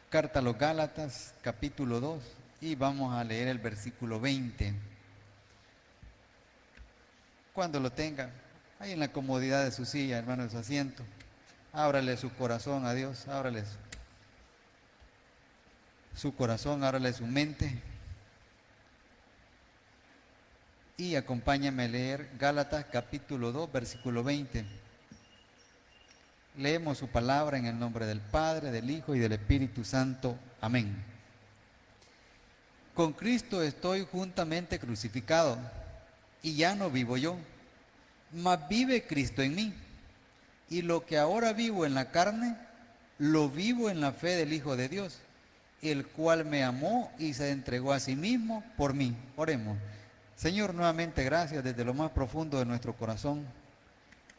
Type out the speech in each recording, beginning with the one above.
Carta a los Gálatas, capítulo 2, y vamos a leer el versículo 20. Cuando lo tenga, ahí en la comodidad de su silla, hermano, de su asiento, ábrale su corazón a Dios, ábrale su corazón, ábrale su mente y acompáñame a leer Gálatas, capítulo 2, versículo 20. Leemos su palabra en el nombre del Padre, del Hijo y del Espíritu Santo. Amén. Con Cristo estoy juntamente crucificado, y ya no vivo yo, mas vive Cristo en mí. Y lo que ahora vivo en la carne, lo vivo en la fe del Hijo de Dios, el cual me amó y se entregó a sí mismo por mí. Oremos. Señor, nuevamente gracias desde lo más profundo de nuestro corazón.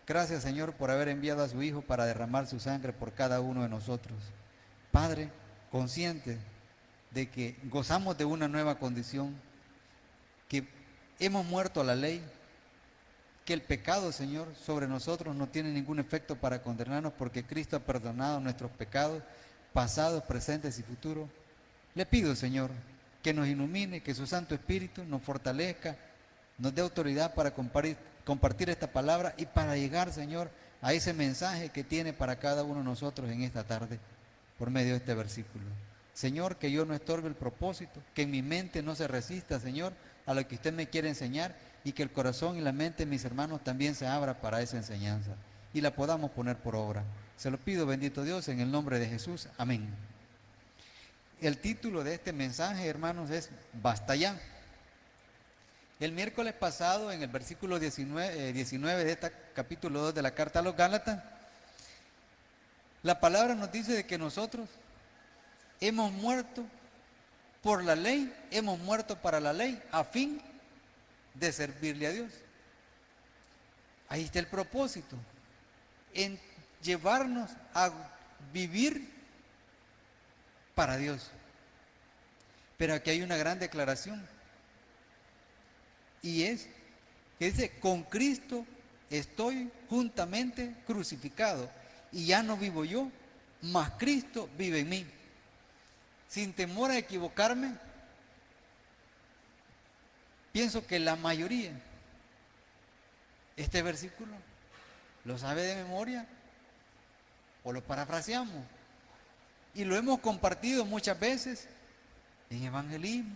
Gracias, Señor, por haber enviado a su Hijo para derramar su sangre por cada uno de nosotros. Padre, consciente de que gozamos de una nueva condición, que hemos muerto a la ley, que el pecado, Señor, sobre nosotros no tiene ningún efecto para condenarnos porque Cristo ha perdonado nuestros pecados, pasados, presentes y futuros. Le pido, Señor, que nos ilumine, que su Santo Espíritu nos fortalezca, nos dé autoridad para compartir esta palabra y para llegar, Señor, a ese mensaje que tiene para cada uno de nosotros en esta tarde, por medio de este versículo. Señor, que yo no estorbe el propósito, que en mi mente no se resista, Señor, a lo que usted me quiere enseñar, y que el corazón y la mente de mis hermanos también se abra para esa enseñanza y la podamos poner por obra. Se lo pido, bendito Dios, en el nombre de Jesús. Amén. El título de este mensaje, hermanos, es Basta ya. El miércoles pasado, en el versículo 19 de este capítulo 2 de la Carta a los Gálatas, la palabra nos dice de que nosotros hemos muerto por la ley, hemos muerto para la ley, a fin de servirle a Dios. Ahí está el propósito, en llevarnos a vivir para Dios. Pero aquí hay una gran declaración, y es que dice: con Cristo estoy juntamente crucificado, y ya no vivo yo, mas Cristo vive en mí. Sin temor a equivocarme, pienso que la mayoría, este versículo, lo sabe de memoria o lo parafraseamos. Y lo hemos compartido muchas veces en evangelismo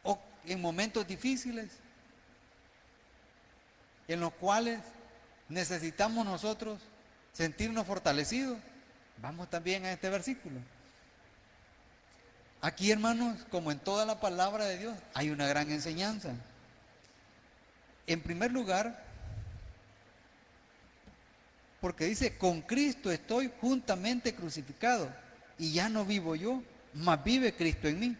o en momentos difíciles en los cuales necesitamos nosotros sentirnos fortalecidos. Vamos también a este versículo. Aquí, hermanos, como en toda la palabra de Dios, hay una gran enseñanza. En primer lugar, porque dice: con Cristo estoy juntamente crucificado, y ya no vivo yo, mas vive Cristo en mí.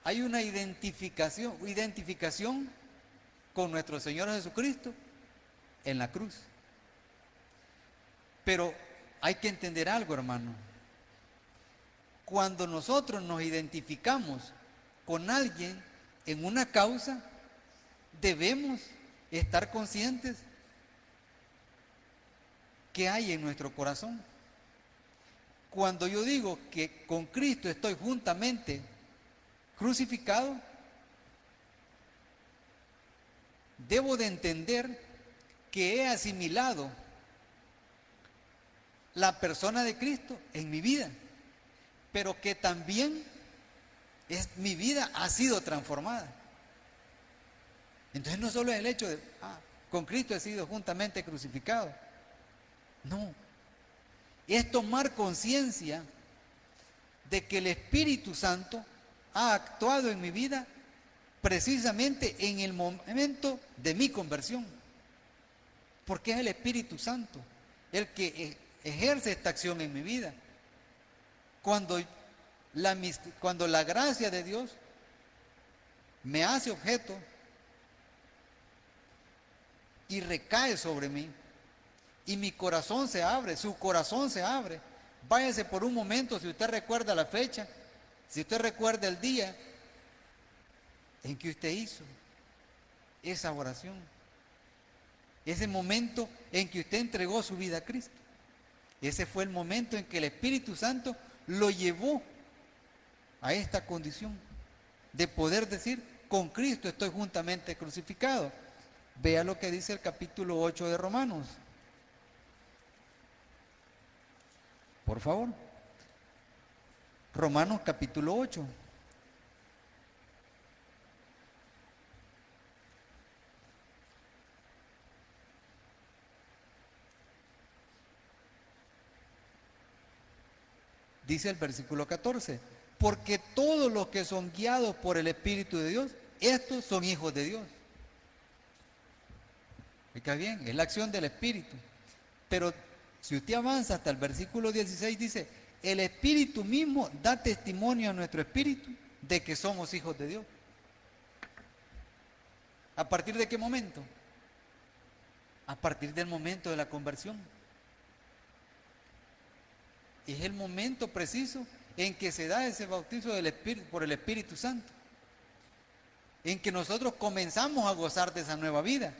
Hay una identificación con nuestro Señor Jesucristo en la cruz. Pero hay que entender algo, hermano. Cuando nosotros nos identificamos con alguien en una causa, debemos estar conscientes que hay en nuestro corazón. Cuando yo digo que con Cristo estoy juntamente crucificado, debo de entender que he asimilado la persona de Cristo en mi vida, pero que también mi vida ha sido transformada. Entonces no solo es el hecho de, con Cristo he sido juntamente crucificado. No, es tomar conciencia de que el Espíritu Santo ha actuado en mi vida precisamente en el momento de mi conversión, porque es el Espíritu Santo el que ejerce esta acción en mi vida. Cuando la gracia de Dios me hace objeto y recae sobre mí, y mi corazón se abre, su corazón se abre. Váyase por un momento, si usted recuerda la fecha, si usted recuerda el día en que usted hizo esa oración, ese momento en que usted entregó su vida a Cristo. Ese fue el momento en que el Espíritu Santo lo llevó a esta condición de poder decir, con Cristo estoy juntamente crucificado. Vea lo que dice el capítulo 8 de Romanos. Por favor. Romanos capítulo 8. Dice el versículo 14, porque todos los que son guiados por el Espíritu de Dios, estos son hijos de Dios. ¿Está bien? Es la acción del Espíritu. Pero si usted avanza hasta el versículo 16, dice, el Espíritu mismo da testimonio a nuestro espíritu de que somos hijos de Dios. ¿A partir de qué momento? A partir del momento de la conversión. Es el momento preciso en que se da ese bautizo del Espíritu, por el Espíritu Santo. En que nosotros comenzamos a gozar de esa nueva vida.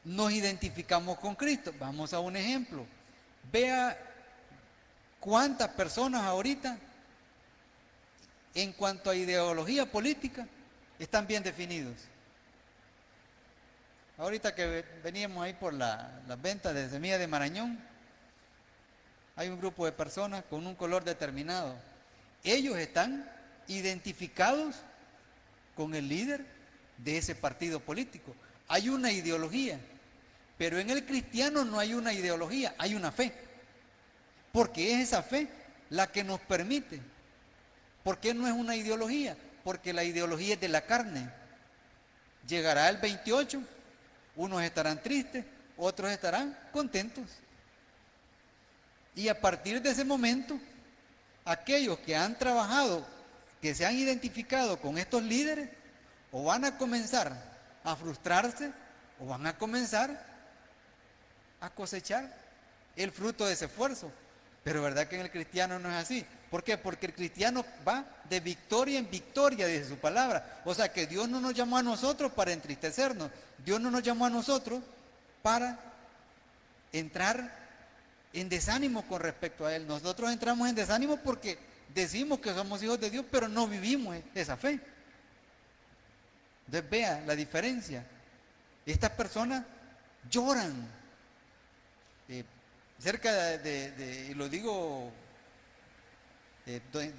Nos identificamos con Cristo. Vamos a un ejemplo. Vea cuántas personas ahorita, en cuanto a ideología política, están bien definidos. Ahorita que veníamos ahí por las ventas de semillas de Marañón, hay un grupo de personas con un color determinado. Ellos están identificados con el líder de ese partido político. Hay una ideología, pero en el cristiano no hay una ideología, hay una fe. Porque es esa fe la que nos permite. ¿Por qué no es una ideología? Porque la ideología es de la carne. Llegará el 28, unos estarán tristes, otros estarán contentos. Y a partir de ese momento, aquellos que han trabajado, que se han identificado con estos líderes, o van a comenzar a frustrarse, o van a comenzar a cosechar el fruto de ese esfuerzo. Pero verdad que en el cristiano no es así. ¿Por qué? Porque el cristiano va de victoria en victoria, dice su palabra. O sea que Dios no nos llamó a nosotros para entristecernos. Dios no nos llamó a nosotros para entrar en desánimo con respecto a Él. Nosotros entramos en desánimo porque decimos que somos hijos de Dios, pero no vivimos esa fe. Entonces vea la diferencia. Estas personas lloran. Cerca y lo digo,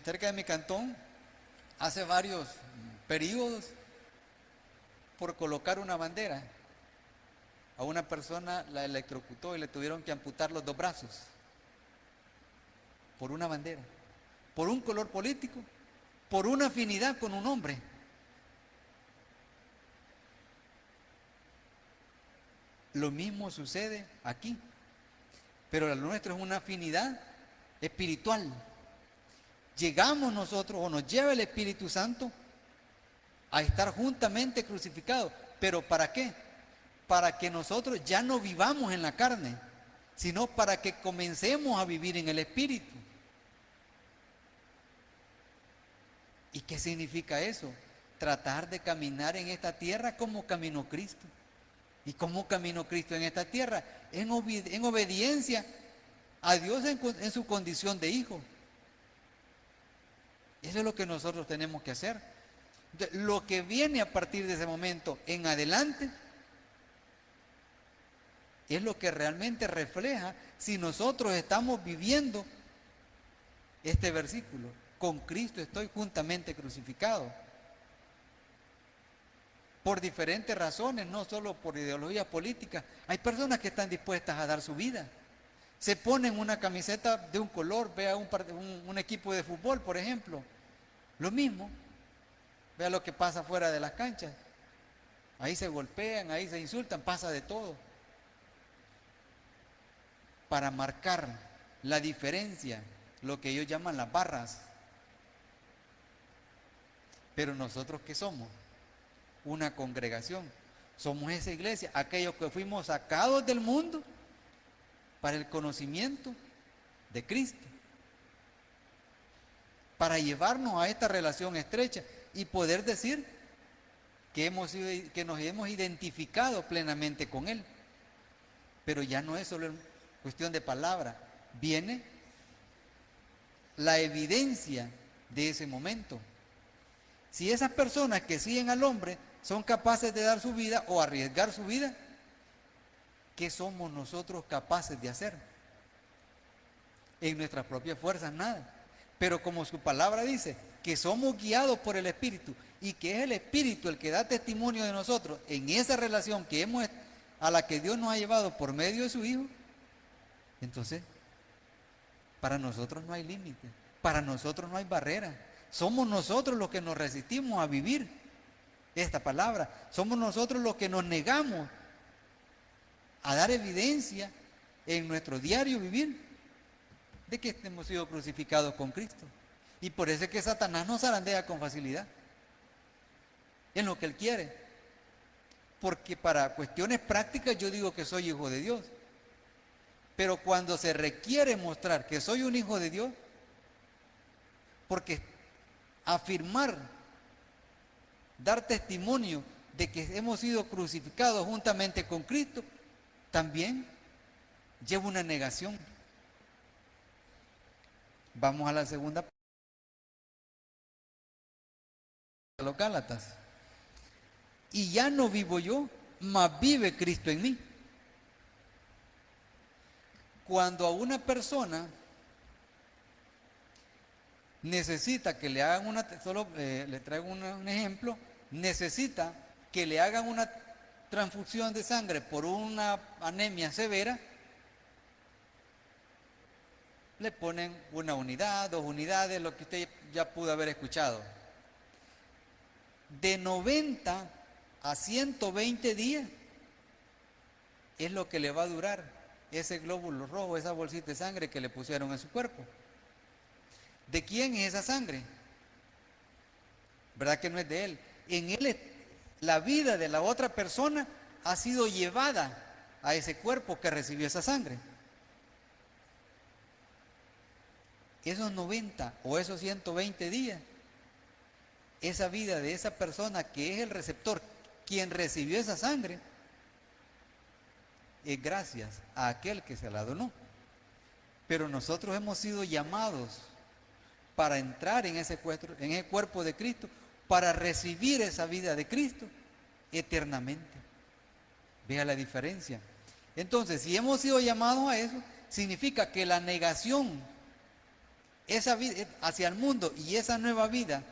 cerca de mi cantón, hace varios periodos, por colocar una bandera, a una persona la electrocutó y le tuvieron que amputar los 2 brazos, por una bandera, por un color político, por una afinidad con un hombre. Lo mismo sucede aquí. Pero la nuestra es una afinidad espiritual. Llegamos nosotros, o nos lleva el Espíritu Santo, a estar juntamente crucificados. ¿Pero para qué? Para que nosotros ya no vivamos en la carne, sino para que comencemos a vivir en el Espíritu. ¿Y qué significa eso? Tratar de caminar en esta tierra como caminó Cristo. ¿Y cómo caminó Cristo en esta tierra? En obediencia a Dios en su condición de hijo. Eso es lo que nosotros tenemos que hacer. Lo que viene a partir de ese momento en adelante es lo que realmente refleja si nosotros estamos viviendo este versículo. Con Cristo estoy juntamente crucificado. Por diferentes razones, no solo por ideología política. Hay personas que están dispuestas a dar su vida. Se ponen una camiseta de un color, vea un equipo de fútbol, por ejemplo. Lo mismo. Vea lo que pasa fuera de las canchas. Ahí se golpean, ahí se insultan, pasa de todo. Para marcar la diferencia, lo que ellos llaman las barras. Pero nosotros, ¿qué somos? Una congregación. Somos esa iglesia, aquellos que fuimos sacados del mundo para el conocimiento de Cristo, para llevarnos a esta relación estrecha y poder decir que nos hemos identificado plenamente con Él. Pero ya no es solo cuestión de palabra, viene la evidencia de ese momento. Si esas personas que siguen al hombre son capaces de dar su vida o arriesgar su vida, ¿qué somos nosotros capaces de hacer? En nuestras propias fuerzas nada. Pero como su palabra dice, que somos guiados por el Espíritu y que es el Espíritu el que da testimonio de nosotros en esa relación a la que Dios nos ha llevado por medio de su Hijo, entonces para nosotros no hay límite, para nosotros no hay barrera. Somos nosotros los que nos resistimos a vivir esta palabra. Somos nosotros los que nos negamos a dar evidencia en nuestro diario vivir de que hemos sido crucificados con Cristo. Y por eso es que Satanás nos zarandea con facilidad en lo que él quiere. Porque para cuestiones prácticas yo digo que soy hijo de Dios. Pero cuando se requiere mostrar que soy un hijo de Dios, porque afirmar, dar testimonio de que hemos sido crucificados juntamente con Cristo, también lleva una negación. Vamos a la segunda parte de los Gálatas. Y ya no vivo yo, mas vive Cristo en mí. Cuando a una persona necesita que le hagan le traigo un ejemplo, necesita que le hagan una transfusión de sangre por una anemia severa, le ponen una unidad, 2 unidades, lo que usted ya pudo haber escuchado. De 90 a 120 días es lo que le va a durar ese glóbulo rojo, esa bolsita de sangre que le pusieron en su cuerpo. ¿De quién es esa sangre? ¿Verdad que no es de él? En él la vida de la otra persona ha sido llevada a ese cuerpo que recibió esa sangre. Esos 90 o esos 120 días, esa vida de esa persona que es el receptor, quien recibió esa sangre, es gracias a aquel que se la donó. Pero nosotros hemos sido llamados para entrar en ese cuerpo de Cristo, para recibir esa vida de Cristo eternamente. Vea la diferencia. Entonces, si hemos sido llamados a eso, significa que la negación, esa vida hacia el mundo y esa nueva vida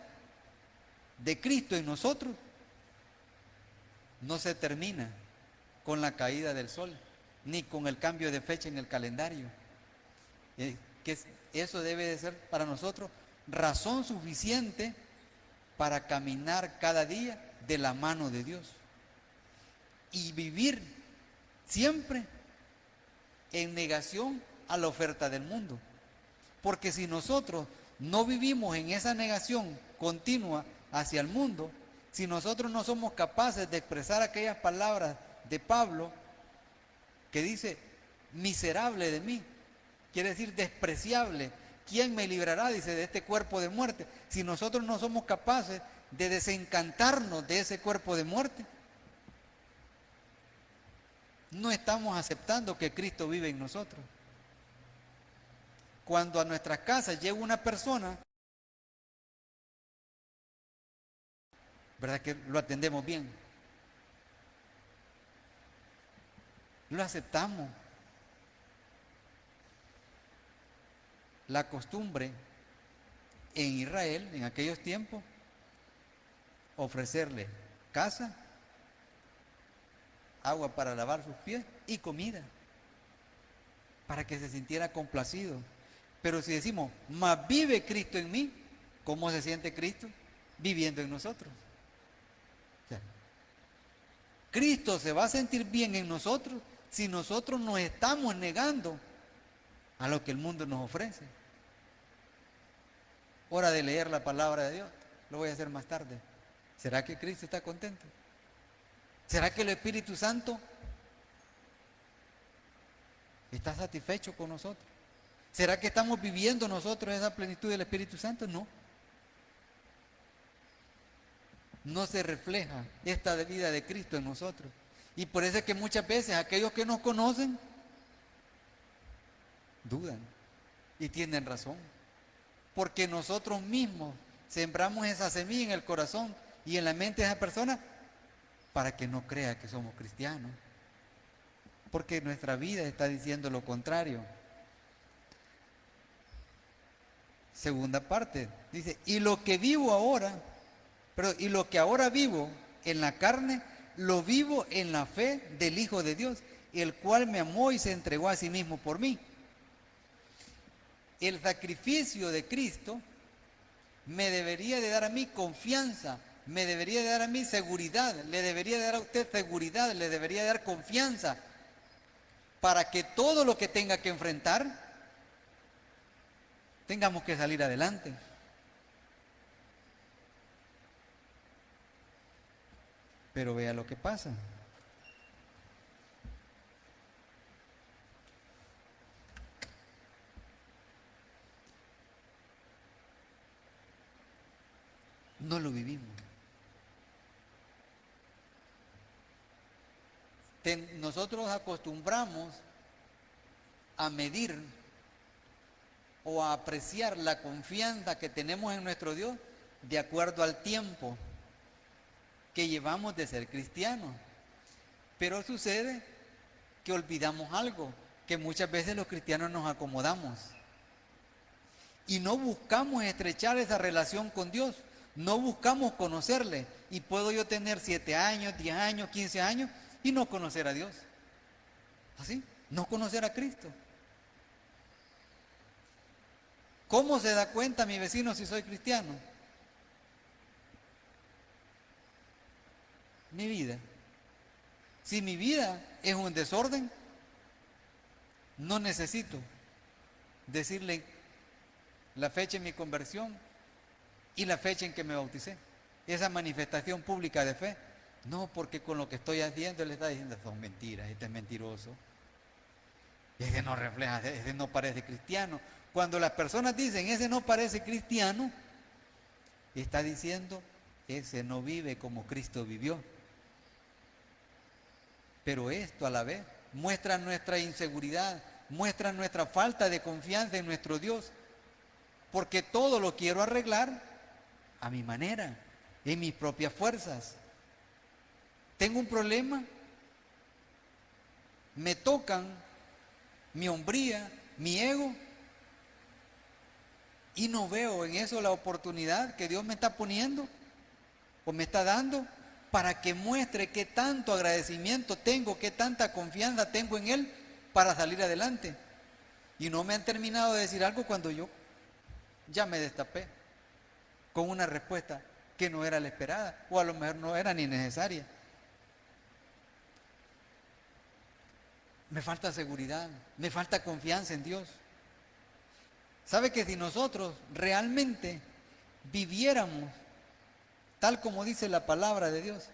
de Cristo en nosotros, no se termina con la caída del sol, ni con el cambio de fecha en el calendario. Eso debe de ser para nosotros razón suficiente para caminar cada día de la mano de Dios y vivir siempre en negación a la oferta del mundo. Porque si nosotros no vivimos en esa negación continua hacia el mundo, si nosotros no somos capaces de expresar aquellas palabras de Pablo que dice, miserable de mí, quiere decir despreciable, ¿quién me librará? Dice, de este cuerpo de muerte. Si nosotros no somos capaces de desencantarnos de ese cuerpo de muerte, no estamos aceptando que Cristo vive en nosotros. Cuando a nuestras casas llega una persona, ¿verdad que lo atendemos bien? Lo aceptamos. La costumbre en Israel, en aquellos tiempos, ofrecerle casa, agua para lavar sus pies y comida, para que se sintiera complacido. Pero si decimos, mas vive Cristo en mí, ¿cómo se siente Cristo? Viviendo en nosotros. O sea, Cristo se va a sentir bien en nosotros si nosotros nos estamos negando a lo que el mundo nos ofrece. Hora de leer la palabra de Dios. Lo voy a hacer más tarde. ¿Será que Cristo está contento? ¿Será que el Espíritu Santo está satisfecho con nosotros? ¿Será que estamos viviendo nosotros esa plenitud del Espíritu Santo? No. No se refleja esta vida de Cristo en nosotros. Y por eso es que muchas veces aquellos que nos conocen dudan. Y tienen razón. Porque nosotros mismos sembramos esa semilla en el corazón y en la mente de esa persona para que no crea que somos cristianos. Porque nuestra vida está diciendo lo contrario. Segunda parte, dice, y lo que vivo ahora, y lo que ahora vivo en la carne, lo vivo en la fe del Hijo de Dios, el cual me amó y se entregó a sí mismo por mí. El sacrificio de Cristo me debería de dar a mí confianza, me debería de dar a mí seguridad, le debería de dar a usted seguridad, le debería de dar confianza, para que todo lo que tenga que enfrentar, tengamos que salir adelante. Pero vea lo que pasa. No lo vivimos. Nosotros acostumbramos a medir o a apreciar la confianza que tenemos en nuestro Dios de acuerdo al tiempo que llevamos de ser cristianos. Pero sucede que olvidamos algo, que muchas veces los cristianos nos acomodamos y no buscamos estrechar esa relación con Dios, no buscamos conocerle. Y puedo yo tener 7 años, 10 años, 15 años y no conocer a Dios. ¿Así? No conocer a Cristo. ¿Cómo se da cuenta mi vecino si soy cristiano? Mi vida. Si mi vida es un desorden, no necesito decirle la fecha en mi conversión y la fecha en que me bauticé. Esa manifestación pública de fe. No, porque con lo que estoy haciendo él está diciendo, son mentiras, este es mentiroso. Ese no refleja, ese no parece cristiano. Cuando las personas dicen, ese no parece cristiano, está diciendo, ese no vive como Cristo vivió. Pero esto a la vez muestra nuestra inseguridad, muestra nuestra falta de confianza en nuestro Dios, porque todo lo quiero arreglar a mi manera, en mis propias fuerzas. Tengo un problema, me tocan mi hombría, mi ego, y no veo en eso la oportunidad que Dios me está poniendo o me está dando para que muestre qué tanto agradecimiento tengo, qué tanta confianza tengo en Él para salir adelante. Y no me han terminado de decir algo cuando yo ya me destapé con una respuesta que no era la esperada, o a lo mejor no era ni necesaria. Me falta seguridad, me falta confianza en Dios. ¿Sabe que si nosotros realmente viviéramos tal como dice la palabra de Dios,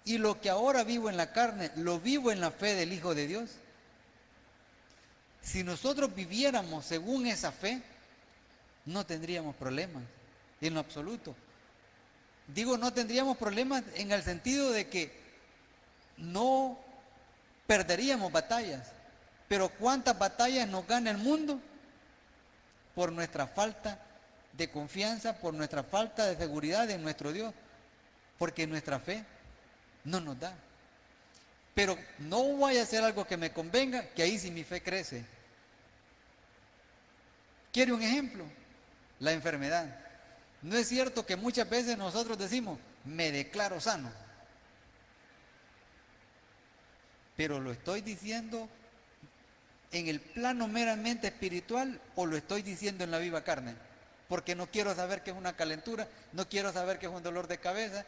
y lo que ahora vivo en la carne, lo vivo en la fe del Hijo de Dios? Si nosotros viviéramos según esa fe, no tendríamos problemas, en lo absoluto. Digo, no tendríamos problemas en el sentido de que no perderíamos batallas. Pero ¿cuántas batallas nos gana el mundo? Por nuestra falta de confianza, por nuestra falta de seguridad en nuestro Dios, porque nuestra fe no nos da. Pero no vaya a ser algo que me convenga, que ahí sí mi fe crece. ¿Quiere un ejemplo? La enfermedad. ¿No es cierto que muchas veces nosotros decimos, me declaro sano? Pero lo estoy diciendo en el plano meramente espiritual o lo estoy diciendo en la viva carne, porque no quiero saber qué es una calentura, no quiero saber qué es un dolor de cabeza,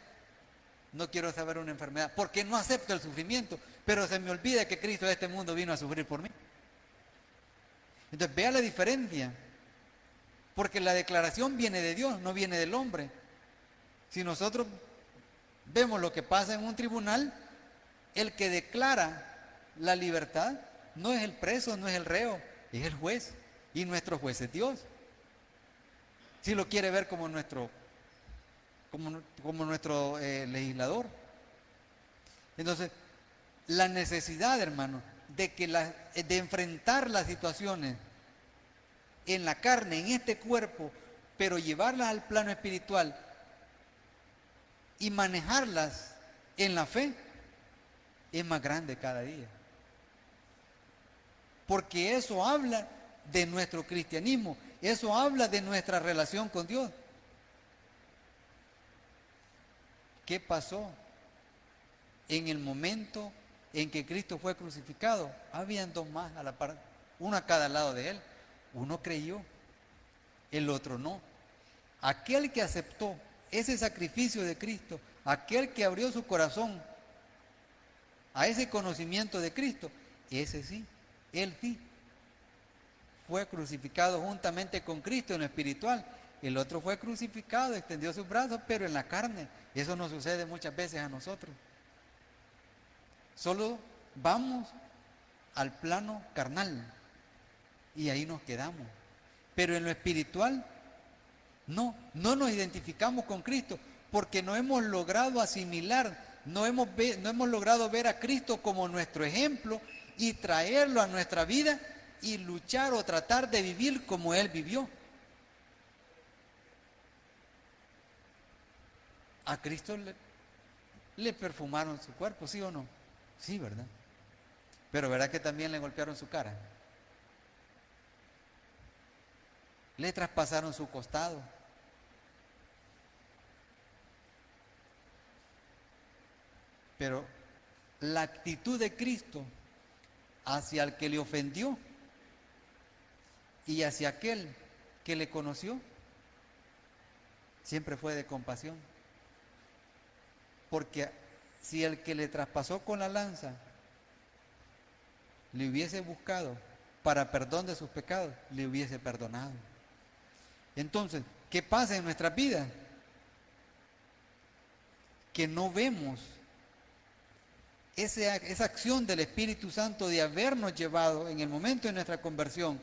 no quiero saber una enfermedad, porque no acepto el sufrimiento, pero se me olvida que Cristo de este mundo vino a sufrir por mí. Entonces vea la diferencia, porque la declaración viene de Dios, no viene del hombre. Si nosotros vemos lo que pasa en un tribunal, el que declara la libertad no es el preso, no es el reo, es el juez, y nuestro juez es Dios. Si lo quiere ver como nuestro legislador. Entonces, la necesidad, hermano, de enfrentar las situaciones en la carne, en este cuerpo, pero llevarlas al plano espiritual y manejarlas en la fe, es más grande cada día. Porque eso habla de nuestro cristianismo, eso habla de nuestra relación con Dios. ¿Qué pasó en el momento en que Cristo fue crucificado? Habían dos más a la par, uno a cada lado de él. Uno creyó, el otro no. Aquel que aceptó ese sacrificio de Cristo, aquel que abrió su corazón a ese conocimiento de Cristo, ese sí, él sí, fue crucificado juntamente con Cristo en lo espiritual. El otro fue crucificado, extendió sus brazos, pero en la carne. Eso nos sucede muchas veces a nosotros. Solo vamos al plano carnal y ahí nos quedamos. Pero en lo espiritual, no nos identificamos con Cristo porque no hemos logrado asimilar, no hemos logrado ver a Cristo como nuestro ejemplo y traerlo a nuestra vida y luchar o tratar de vivir como Él vivió. A Cristo le perfumaron su cuerpo, ¿sí o no? Sí, ¿verdad? Pero ¿verdad que también le golpearon su cara? Le traspasaron su costado. Pero la actitud de Cristo hacia el que le ofendió y hacia aquel que le conoció siempre fue de compasión. Porque si el que le traspasó con la lanza le hubiese buscado para perdón de sus pecados, le hubiese perdonado. Entonces, ¿qué pasa en nuestras vidas? Que no vemos esa acción del Espíritu Santo de habernos llevado en el momento de nuestra conversión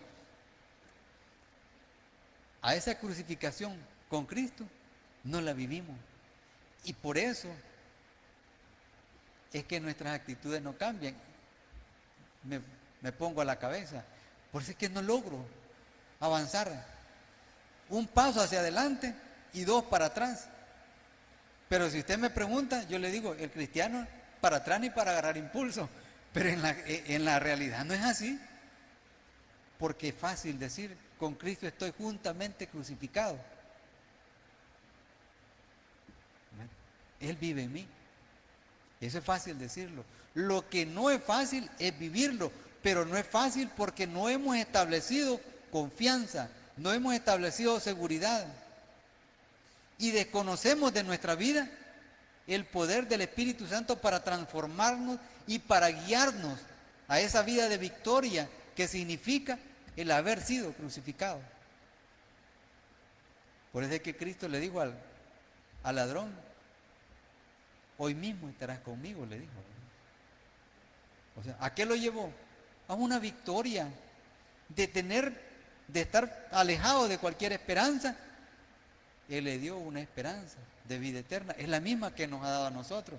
a esa crucificación con Cristo, no la vivimos. Y por eso es que nuestras actitudes no cambian. Me pongo a la cabeza. Por eso es que no logro avanzar. Un paso hacia adelante y dos para atrás. Pero si usted me pregunta, yo le digo, el cristiano para atrás ni para agarrar impulso. Pero en la realidad no es así. Porque es fácil decir, con Cristo estoy juntamente crucificado. Él vive en mí. Eso es fácil decirlo. Lo que no es fácil es vivirlo, pero no es fácil porque no hemos establecido confianza, no hemos establecido seguridad y desconocemos de nuestra vida el poder del Espíritu Santo para transformarnos y para guiarnos a esa vida de victoria que significa el haber sido crucificado. Por eso es que Cristo le dijo al ladrón, hoy mismo estarás conmigo, le dijo. O sea, ¿a qué lo llevó? A una victoria, de estar alejado de cualquier esperanza. Él le dio una esperanza de vida eterna. Es la misma que nos ha dado a nosotros.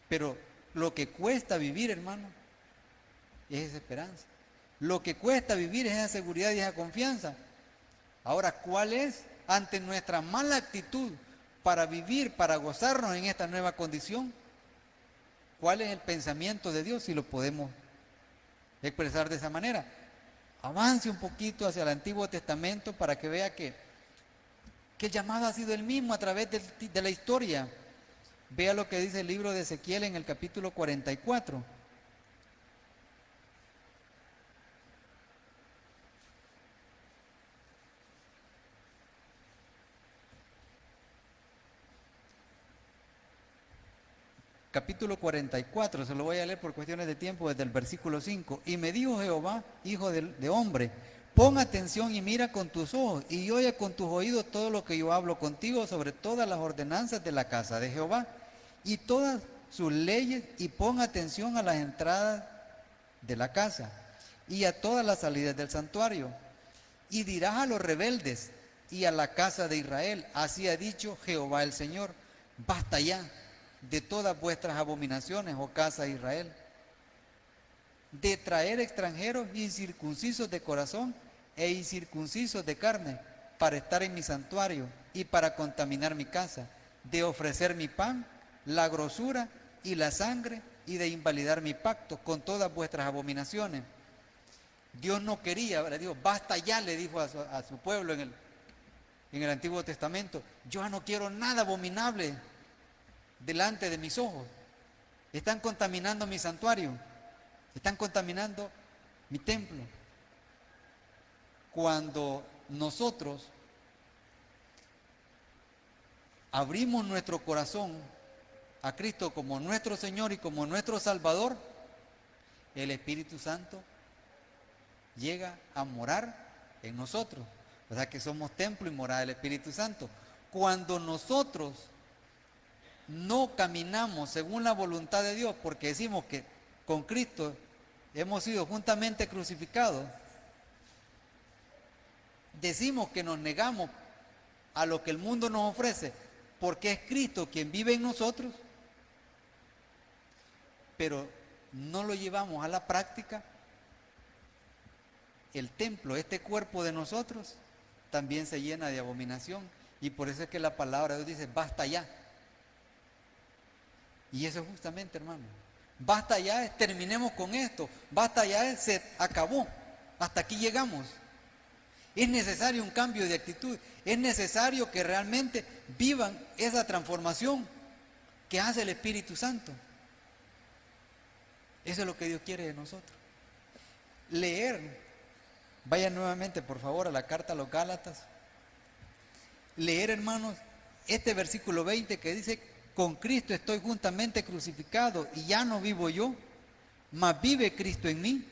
Pero lo que cuesta vivir, hermano, es esa esperanza. Lo que cuesta vivir es esa seguridad y esa confianza. Ahora, ¿cuál es ante nuestra mala actitud para vivir, para gozarnos en esta nueva condición? ¿Cuál es el pensamiento de Dios? Si lo podemos expresar de esa manera. Avance un poquito hacia el Antiguo Testamento para que vea que el llamado ha sido el mismo a través de la historia. Vea lo que dice el libro de Ezequiel en el capítulo 44. Capítulo 44, se lo voy a leer por cuestiones de tiempo desde el versículo 5. Y me dijo Jehová, hijo de hombre, pon atención y mira con tus ojos y oye con tus oídos todo lo que yo hablo contigo sobre todas las ordenanzas de la casa de Jehová y todas sus leyes, y pon atención a las entradas de la casa y a todas las salidas del santuario. Y dirás a los rebeldes y a la casa de Israel, así ha dicho Jehová el Señor, basta ya de todas vuestras abominaciones, oh casa de Israel. de traer extranjeros incircuncisos de corazón e incircuncisos de carne para estar en mi santuario y para contaminar mi casa, de ofrecer mi pan, la grosura y la sangre y de invalidar mi pacto con todas vuestras abominaciones. Dios no quería, le dijo, basta ya, le dijo a su pueblo en el Antiguo Testamento, yo ya no quiero nada abominable delante de mis ojos. Están contaminando mi santuario, están contaminando mi templo. Cuando nosotros abrimos nuestro corazón a Cristo como nuestro Señor y como nuestro Salvador, el Espíritu Santo llega a morar en nosotros. O sea que somos templo y morada del Espíritu Santo. Cuando nosotros no caminamos según la voluntad de Dios, porque decimos que con Cristo hemos sido juntamente crucificados, decimos que nos negamos a lo que el mundo nos ofrece, porque es Cristo quien vive en nosotros, pero no lo llevamos a la práctica, el templo, este cuerpo de nosotros, también se llena de abominación. Y por eso es que la palabra de Dios dice, basta ya. Y eso es justamente, hermano. Basta ya, terminemos con esto. Basta ya, se acabó. Hasta aquí llegamos. Es necesario un cambio de actitud. Es necesario que realmente vivan esa transformación que hace el Espíritu Santo. Eso es lo que Dios quiere de nosotros. Leer. Vayan nuevamente, por favor, a la carta a los Gálatas. Leer, hermanos, este versículo 20 que dice, con Cristo estoy juntamente crucificado y ya no vivo yo, mas vive Cristo en mí.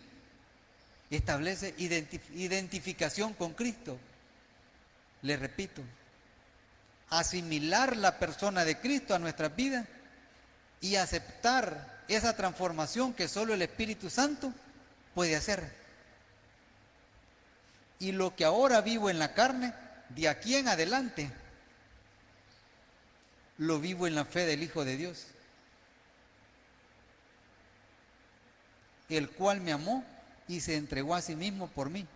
Establece identificación con Cristo. Les repito, asimilar la persona de Cristo a nuestras vidas y aceptar esa transformación que solo el Espíritu Santo puede hacer. Y lo que ahora vivo en la carne, de aquí en adelante, lo vivo en la fe del Hijo de Dios, el cual me amó y se entregó a sí mismo por mí.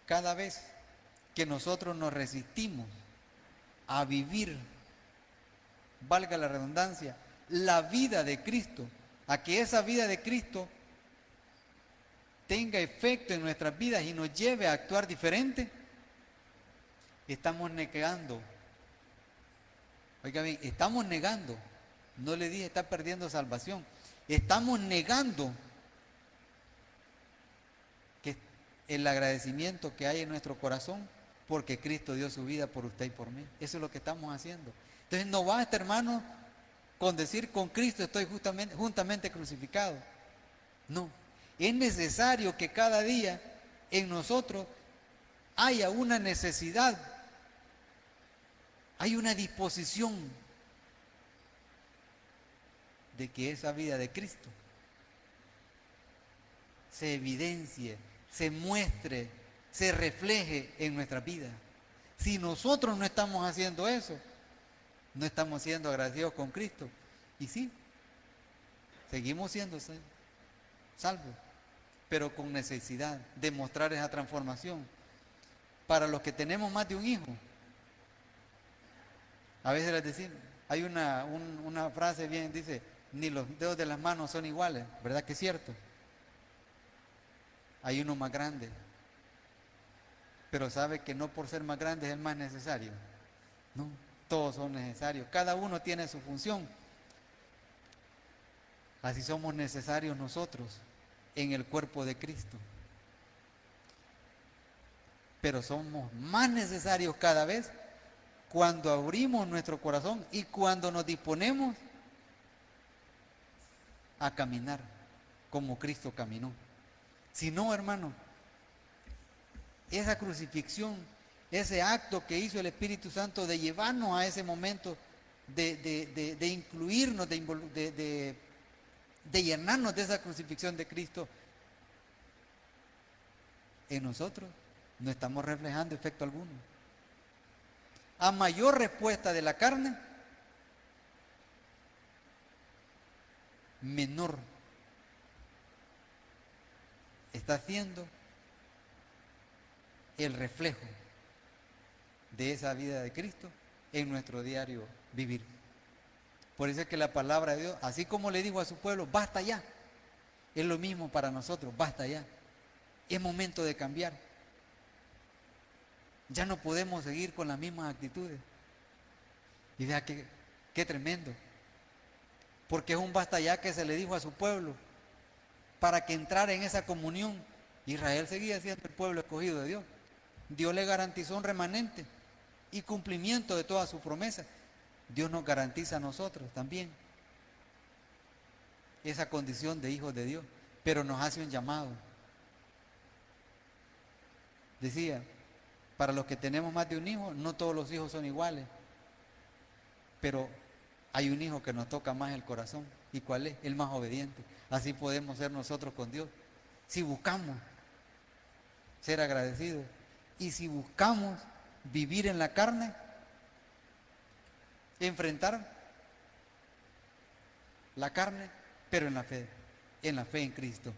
Cada vez que nosotros nos resistimos a vivir, valga la redundancia, la vida de Cristo, a que esa vida de Cristo tenga efecto en nuestras vidas y nos lleve a actuar diferente, estamos negando. Oiga bien, estamos negando. No le dije está perdiendo salvación. Estamos negando que el agradecimiento que hay en nuestro corazón porque Cristo dio su vida por usted y por mí. Eso es lo que estamos haciendo. Entonces no basta, hermano, con decir con Cristo estoy juntamente crucificado. No. Es necesario que cada día en nosotros haya una necesidad, hay una disposición de que esa vida de Cristo se evidencie, se muestre, se refleje en nuestra vida. Si nosotros no estamos haciendo eso, no estamos siendo agradecidos con Cristo. Y sí, seguimos siendo salvos, pero con necesidad de mostrar esa transformación. Para los que tenemos más de un hijo, a veces les decimos, hay una frase bien, dice, ni los dedos de las manos son iguales, ¿verdad que es cierto? Hay uno más grande, pero sabe que no por ser más grande es el más necesario. No, todos son necesarios, cada uno tiene su función. Así somos necesarios nosotros en el cuerpo de Cristo. Pero somos más necesarios cada vez cuando abrimos nuestro corazón y cuando nos disponemos a caminar como Cristo caminó. Si no, hermano, esa crucifixión, ese acto que hizo el Espíritu Santo de llevarnos a ese momento, de incluirnos, de llenarnos de esa crucifixión de Cristo, en nosotros no estamos reflejando efecto alguno. A mayor respuesta de la carne, menor está siendo el reflejo de esa vida de Cristo en nuestro diario vivir. Por eso es que la palabra de Dios, así como le dijo a su pueblo, basta ya, es lo mismo para nosotros, basta ya. Es momento de cambiar. Ya no podemos seguir con las mismas actitudes. Y vea qué tremendo. Porque es un basta ya que se le dijo a su pueblo para que entrara en esa comunión. Israel seguía siendo el pueblo escogido de Dios. Dios le garantizó un remanente y cumplimiento de toda su promesa. Dios nos garantiza a nosotros también esa condición de hijos de Dios, pero nos hace un llamado. Decía, para los que tenemos más de un hijo, no todos los hijos son iguales, pero hay un hijo que nos toca más el corazón. ¿Y cuál es? El más obediente. Así podemos ser nosotros con Dios. Si buscamos ser agradecidos y si buscamos vivir en la carne, enfrentar la carne, pero en la fe en Cristo.